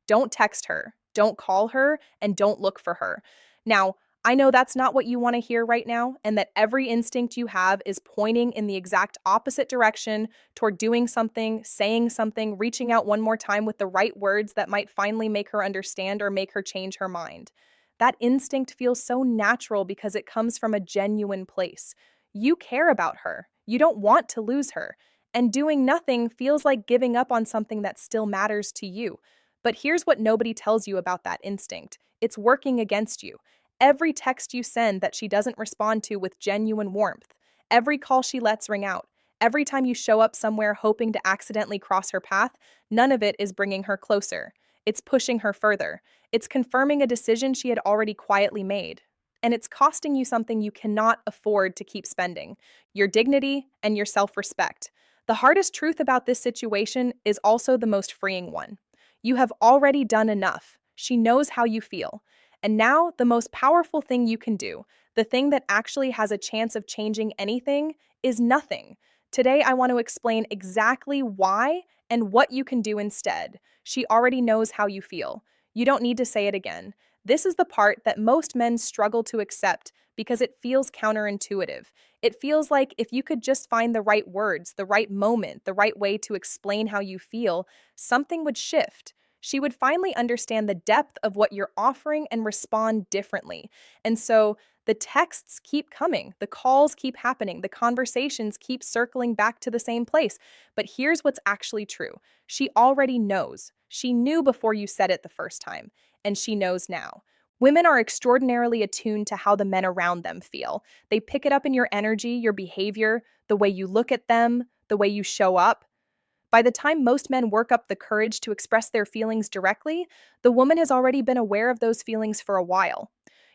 Don't text her, don't call her, and don't look for her. Now, I know that's not what you want to hear right now, and that every instinct you have is pointing in the exact opposite direction toward doing something, saying something, reaching out one more time with the right words that might finally make her understand or make her change her mind. That instinct feels so natural because it comes from a genuine place. You care about her, you don't want to lose her, and doing nothing feels like giving up on something that still matters to you. But here's what nobody tells you about that instinct: it's working against you. Every text you send that she doesn't respond to with genuine warmth, every call she lets ring out, every time you show up somewhere hoping to accidentally cross her path, none of it is bringing her closer. It's pushing her further. It's confirming a decision she had already quietly made. And it's costing you something you cannot afford to keep spending: your dignity and your self respect. The hardest truth about this situation is also the most freeing one. You have already done enough. She knows how you feel. And now, the most powerful thing you can do, the thing that actually has a chance of changing anything, is nothing. Today, I want to explain exactly why and what you can do instead. She already knows how you feel. You don't need to say it again. This is the part that most men struggle to accept because it feels counterintuitive. It feels like if you could just find the right words, the right moment, the right way to explain how you feel, something would shift. She would finally understand the depth of what you're offering and respond differently. And so the texts keep coming, the calls keep happening, the conversations keep circling back to the same place. But here's what's actually true: she already knows. She knew before you said it the first time, and she knows now. Women are extraordinarily attuned to how the men around them feel. They pick it up in your energy, your behavior, the way you look at them, the way you show up. By the time most men work up the courage to express their feelings directly, the woman has already been aware of those feelings for a while.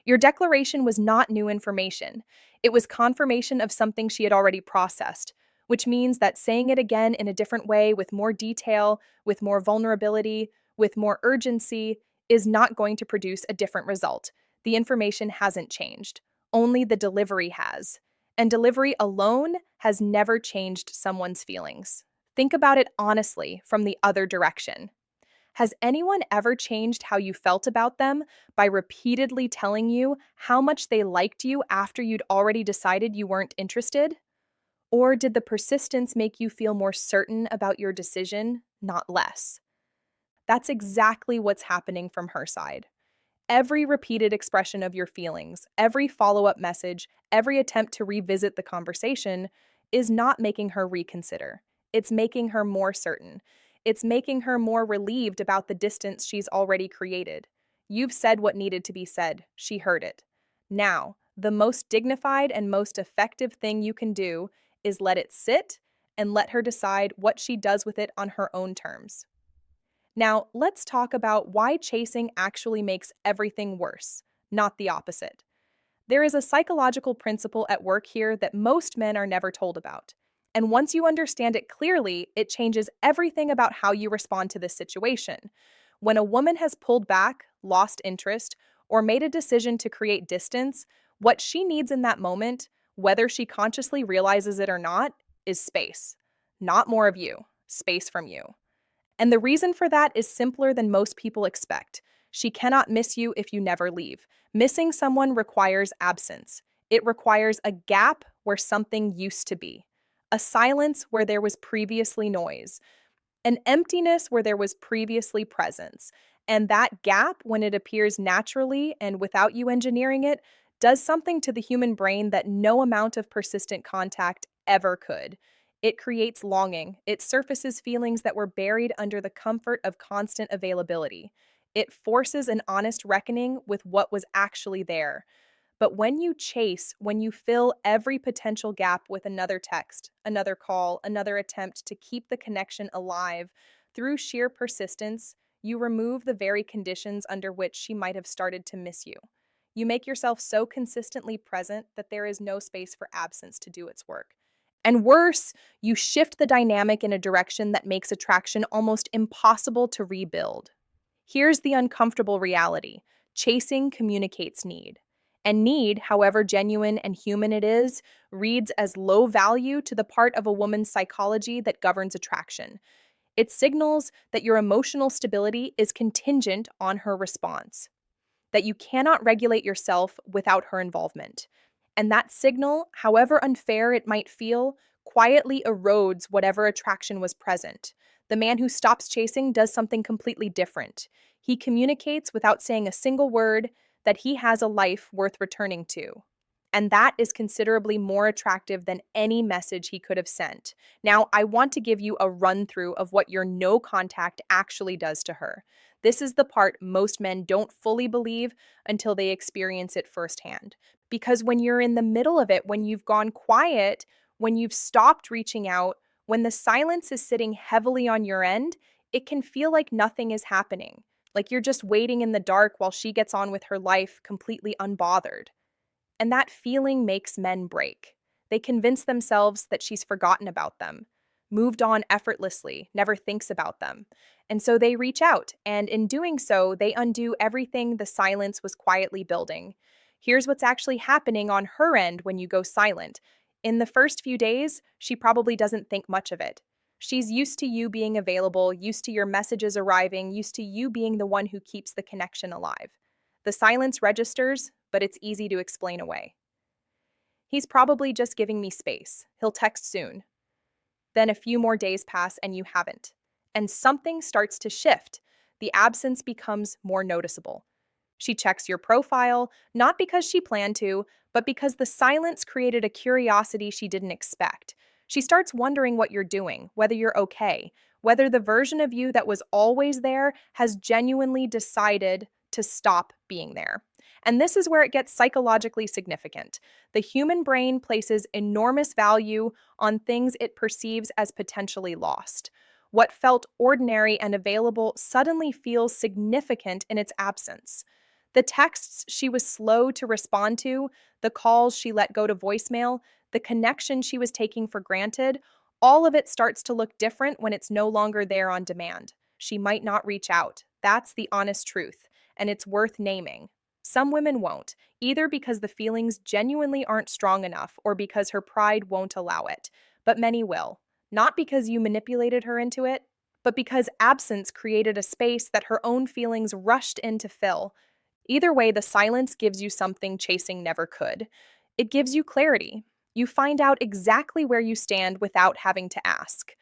Your declaration was not new information. It was confirmation of something she had already processed, which means that saying it again in a different way, with more detail, with more vulnerability, with more urgency, is not going to produce a different result. The information hasn't changed. Only the delivery has. And delivery alone has never changed someone's feelings. Think about it honestly from the other direction. Has anyone ever changed how you felt about them by repeatedly telling you how much they liked you after you'd already decided you weren't interested? Or did the persistence make you feel more certain about your decision, not less? That's exactly what's happening from her side. Every repeated expression of your feelings, every follow up message, every attempt to revisit the conversation is not making her reconsider. It's making her more certain. It's making her more relieved about the distance she's already created. You've said what needed to be said. She heard it. Now, the most dignified and most effective thing you can do is let it sit and let her decide what she does with it on her own terms. Now, let's talk about why chasing actually makes everything worse, not the opposite. There is a psychological principle at work here that most men are never told about. And once you understand it clearly, it changes everything about how you respond to this situation. When a woman has pulled back, lost interest, or made a decision to create distance, what she needs in that moment, whether she consciously realizes it or not, is space. Not more of you, space from you. And the reason for that is simpler than most people expect. She cannot miss you if you never leave. Missing someone requires absence. It requires a gap where something used to be, a silence where there was previously noise, an emptiness where there was previously presence. And that gap, when it appears naturally and without you engineering it, does something to the human brain that no amount of persistent contact ever could. It creates longing. It surfaces feelings that were buried under the comfort of constant availability. It forces an honest reckoning with what was actually there. But when you chase, when you fill every potential gap with another text, another call, another attempt to keep the connection alive, through sheer persistence, you remove the very conditions under which she might have started to miss you. You make yourself so consistently present that there is no space for absence to do its work. And worse, you shift the dynamic in a direction that makes attraction almost impossible to rebuild. Here's the uncomfortable reality: chasing communicates need. And need, however genuine and human it is, reads as low value to the part of a woman's psychology that governs attraction. It signals that your emotional stability is contingent on her response, that you cannot regulate yourself without her involvement. And that signal, however unfair it might feel, quietly erodes whatever attraction was present. The man who stops chasing does something completely different. He communicates without saying a single word that he has a life worth returning to. And that is considerably more attractive than any message he could have sent. Now, I want to give you a run through of what your no contact actually does to her. This is the part most men don't fully believe until they experience it firsthand. Because when you're in the middle of it, when you've gone quiet, when you've stopped reaching out, when the silence is sitting heavily on your end, it can feel like nothing is happening. Like you're just waiting in the dark while she gets on with her life completely unbothered. And that feeling makes men break. They convince themselves that she's forgotten about them, moved on effortlessly, never thinks about them. And so they reach out, and in doing so, they undo everything the silence was quietly building. Here's what's actually happening on her end when you go silent. In the first few days, she probably doesn't think much of it. She's used to you being available, used to your messages arriving, used to you being the one who keeps the connection alive. The silence registers, but it's easy to explain away. He's probably just giving me space. He'll text soon. Then a few more days pass and you haven't. And something starts to shift. The absence becomes more noticeable. She checks your profile, not because she planned to, but because the silence created a curiosity she didn't expect. She starts wondering what you're doing, whether you're okay, whether the version of you that was always there has genuinely decided to stop being there. And this is where it gets psychologically significant. The human brain places enormous value on things it perceives as potentially lost. What felt ordinary and available suddenly feels significant in its absence. The texts she was slow to respond to, the calls she let go to voicemail, the connection she was taking for granted, all of it starts to look different when it's no longer there on demand. She might not reach out. That's the honest truth, and it's worth naming. Some women won't, either because the feelings genuinely aren't strong enough or because her pride won't allow it. But many will. Not because you manipulated her into it, but because absence created a space that her own feelings rushed in to fill. Either way, the silence gives you something chasing never could. It gives you clarity. You find out exactly where you stand without having to ask.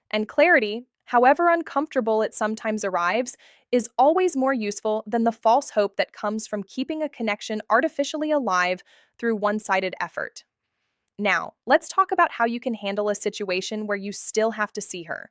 And clarity, however uncomfortable it sometimes arrives, is always more useful than the false hope that comes from keeping a connection artificially alive through one-sided effort. Now, let's talk about how you can handle a situation where you still have to see her.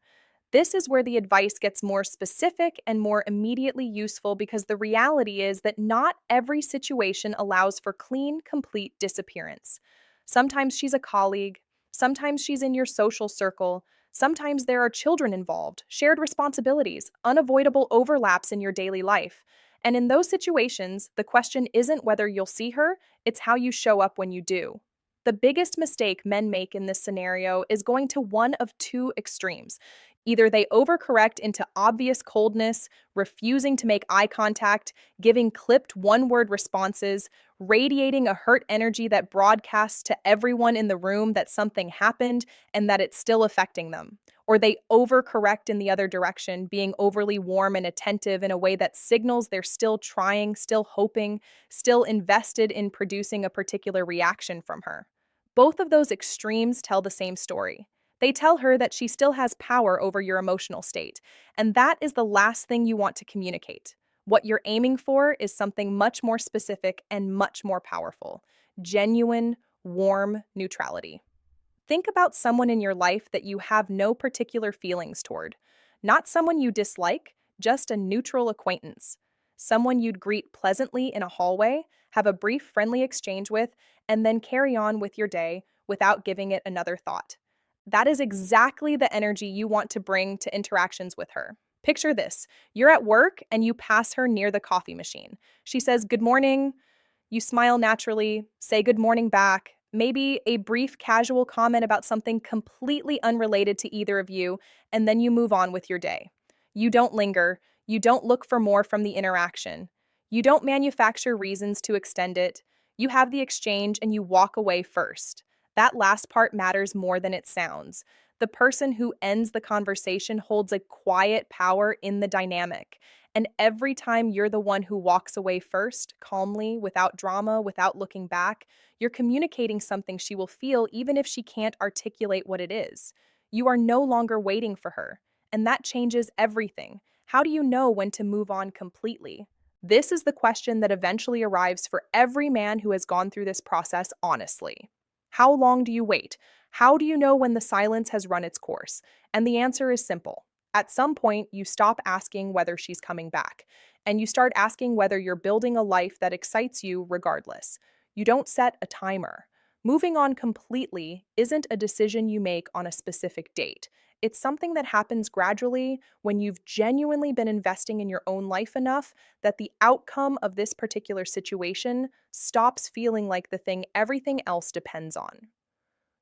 This is where the advice gets more specific and more immediately useful because the reality is that not every situation allows for clean, complete disappearance. Sometimes she's a colleague, sometimes she's in your social circle, sometimes there are children involved, shared responsibilities, unavoidable overlaps in your daily life. And in those situations, the question isn't whether you'll see her, it's how you show up when you do. The biggest mistake men make in this scenario is going to one of two extremes. Either they overcorrect into obvious coldness, refusing to make eye contact, giving clipped one-word responses, radiating a hurt energy that broadcasts to everyone in the room that something happened and that it's still affecting them. Or they overcorrect in the other direction, being overly warm and attentive in a way that signals they're still trying, still hoping, still invested in producing a particular reaction from her. Both of those extremes tell the same story. They tell her that she still has power over your emotional state, and that is the last thing you want to communicate. What you're aiming for is something much more specific and much more powerful: genuine, warm neutrality. Think about someone in your life that you have no particular feelings toward. Not someone you dislike, just a neutral acquaintance. Someone you'd greet pleasantly in a hallway, have a brief friendly exchange with, and then carry on with your day without giving it another thought. That is exactly the energy you want to bring to interactions with her. Picture this: you're at work and you pass her near the coffee machine. She says, "Good morning." You smile naturally, say good morning back, maybe a brief casual comment about something completely unrelated to either of you, and then you move on with your day. You don't linger, you don't look for more from the interaction. You don't manufacture reasons to extend it. You have the exchange and you walk away first. That last part matters more than it sounds. The person who ends the conversation holds a quiet power in the dynamic. And every time you're the one who walks away first, calmly, without drama, without looking back, you're communicating something she will feel even if she can't articulate what it is. You are no longer waiting for her. And that changes everything. How do you know when to move on completely? This is the question that eventually arrives for every man who has gone through this process honestly. How long do you wait? How do you know when the silence has run its course? And the answer is simple. At some point, you stop asking whether she's coming back, and you start asking whether you're building a life that excites you regardless. You don't set a timer. Moving on completely isn't a decision you make on a specific date. It's something that happens gradually when you've genuinely been investing in your own life enough that the outcome of this particular situation stops feeling like the thing everything else depends on.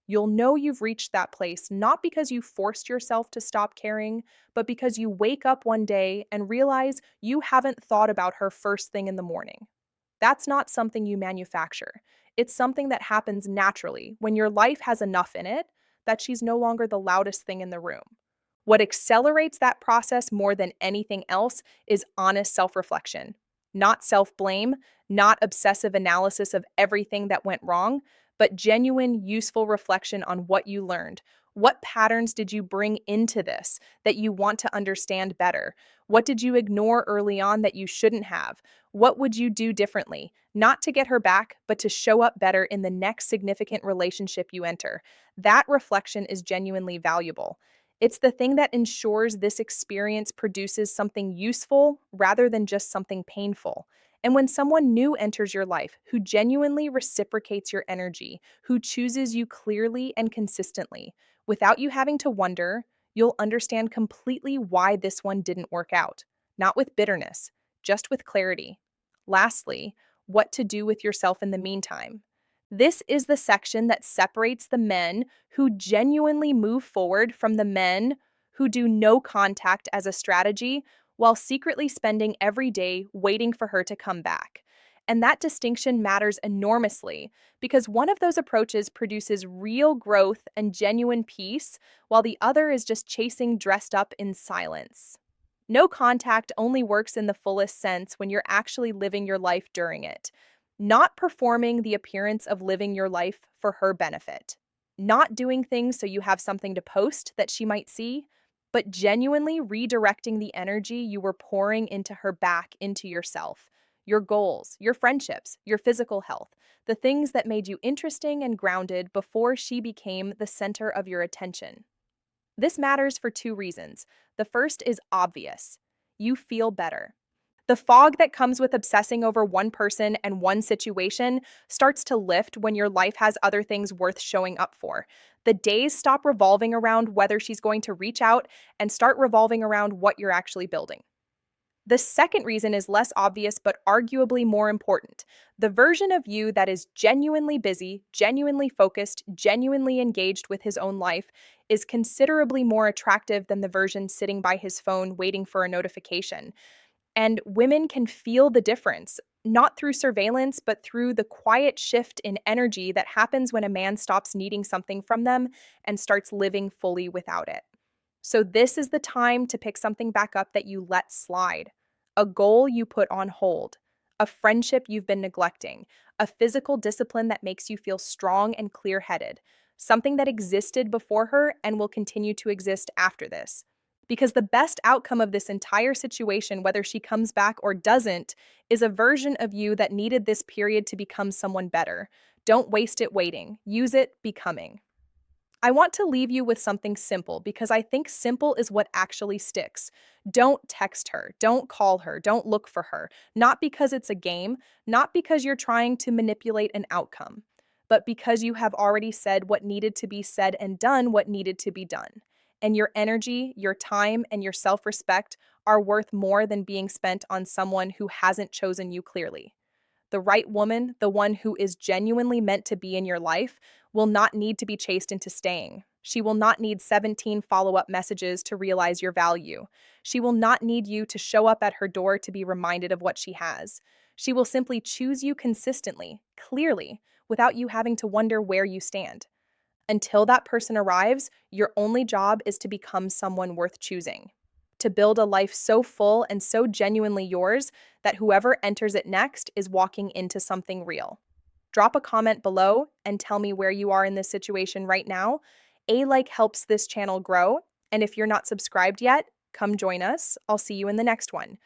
You'll know you've reached that place not because you forced yourself to stop caring, but because you wake up one day and realize you haven't thought about her first thing in the morning. That's not something you manufacture. It's something that happens naturally when your life has enough in it that she's no longer the loudest thing in the room. What accelerates that process more than anything else is honest self reflection, not self blame, not obsessive analysis of everything that went wrong, but genuine, useful reflection on what you learned. What patterns did you bring into this that you want to understand better? What did you ignore early on that you shouldn't have? What would you do differently? Not to get her back, but to show up better in the next significant relationship you enter. That reflection is genuinely valuable. It's the thing that ensures this experience produces something useful rather than just something painful. And when someone new enters your life who genuinely reciprocates your energy, who chooses you clearly and consistently, without you having to wonder, you'll understand completely why this one didn't work out. Not with bitterness, just with clarity. Lastly, what to do with yourself in the meantime. This is the section that separates the men who genuinely move forward from the men who do no contact as a strategy while secretly spending every day waiting for her to come back. And that distinction matters enormously because one of those approaches produces real growth and genuine peace, while the other is just chasing dressed up in silence. No contact only works in the fullest sense when you're actually living your life during it, not performing the appearance of living your life for her benefit, not doing things so you have something to post that she might see, but genuinely redirecting the energy you were pouring into her back into yourself, your goals, your friendships, your physical health, the things that made you interesting and grounded before she became the center of your attention. This matters for two reasons. The first is obvious. You feel better. The fog that comes with obsessing over one person and one situation starts to lift when your life has other things worth showing up for. The days stop revolving around whether she's going to reach out and start revolving around what you're actually building. The second reason is less obvious but arguably more important. The version of you that is genuinely busy, genuinely focused, genuinely engaged with his own life is considerably more attractive than the version sitting by his phone waiting for a notification. And women can feel the difference, not through surveillance, but through the quiet shift in energy that happens when a man stops needing something from them and starts living fully without it. So, this is the time to pick something back up that you let slide, a goal you put on hold, a friendship you've been neglecting, a physical discipline that makes you feel strong and clear headed, something that existed before her and will continue to exist after this. Because the best outcome of this entire situation, whether she comes back or doesn't, is a version of you that needed this period to become someone better. Don't waste it waiting. Use it becoming. I want to leave you with something simple because I think simple is what actually sticks. Don't text her, don't call her, don't look for her. Not because it's a game, not because you're trying to manipulate an outcome, but because you have already said what needed to be said and done what needed to be done. And your energy, your time, and your self respect are worth more than being spent on someone who hasn't chosen you clearly. The right woman, the one who is genuinely meant to be in your life, will not need to be chased into staying. She will not need 17 follow up messages to realize your value. She will not need you to show up at her door to be reminded of what she has. She will simply choose you consistently, clearly, without you having to wonder where you stand. Until that person arrives, your only job is to become someone worth choosing, to build a life so full and so genuinely yours that whoever enters it next is walking into something real. Drop a comment below and tell me where you are in this situation right now. A like helps this channel grow, and if you're not subscribed yet, come join us. I'll see you in the next one.